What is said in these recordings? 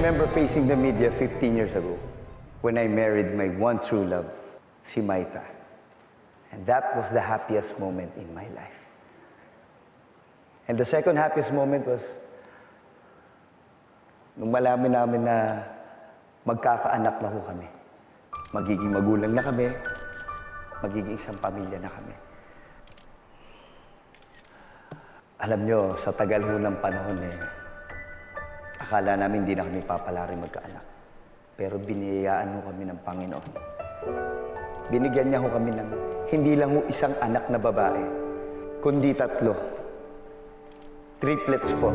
remember facing the media 15 years ago when I married my one true love, si Maita. And that was the happiest moment in my life. And the second happiest moment was nung malaman namin na magkakaanak na ho kami. Magiging magulang na kami, magiging isang pamilya na kami. Alam nyo, sa tagal ho ng panahon akala namin hindi na kami papalari magkaanak. Pero biniyayaan ho kami ng Panginoon. Binigyan niya ho kami ng hindi lang ho isang anak na babae, kundi 3. Triplets po.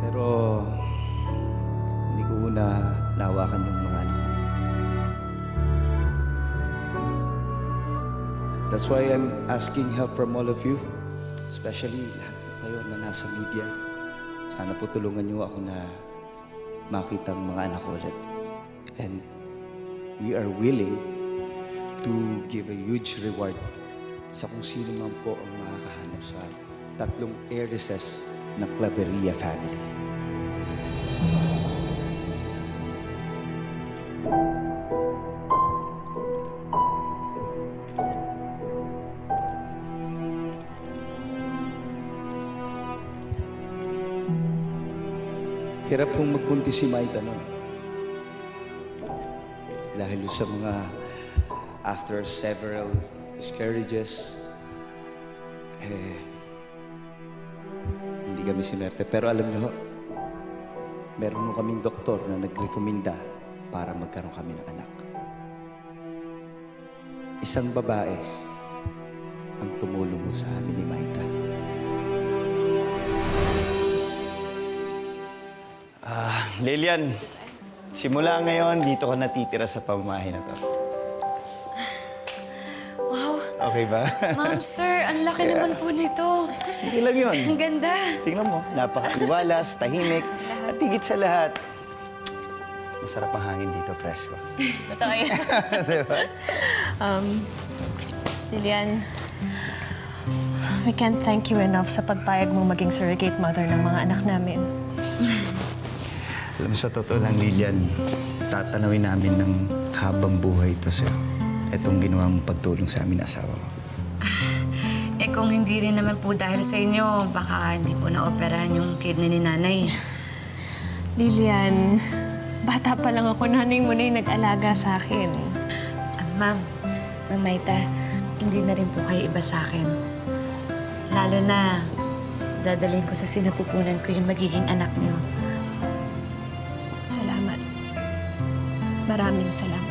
Pero hindi ko na nahawakan yung mga anak ko. That's why I'm asking help from all of you, especially lahat po kayo na nasa media. Sana po tulungan niyo ako na makita ang mga anak ko ulit. And we are willing to give a huge reward sa kung sino man po ang makakahanap sa 3 heiresses ng Claveria family. Hirap pong magbuntis si Maita nun. Dahil sa mga after several miscarriages, hindi kami sinerte. Pero alam niyo, meron mo kaming doktor na nagrekomenda para magkaroon kami ng anak. Isang babae ang tumulong mo sa amin ni Maita. Lilian, simula ngayon, dito ka natitira sa pamamahay na to. Wow. Okay ba? Ma'am, sir, ang laki naman po nito. Hindi lang yun. Ang ganda. Tingnan mo, napaka-iwalas, tahimik, at higit sa lahat, masarap ang hangin dito, presko. Totoo yan. Diba? Lilian, we can't thank you enough sa pagpayag mong maging surrogate mother ng mga anak namin. Alam mo, sa totoo lang, Lilian, tatanawin namin ng habang buhay ito sa'yo. Itong ginawang pagtulong sa amin asawa ko. Kung hindi rin naman po dahil sa inyo, baka hindi po na-operahan yung kidney ni nanay. Lilian, bata pa lang ako, nanay mo na yung nag-alaga sa akin. Ma'am, Ma'am Maita, hindi na rin po kayo iba sa akin. Lalo na, dadalhin ko sa sinapupunan ko yung magiging anak niyo. Maraming salamat.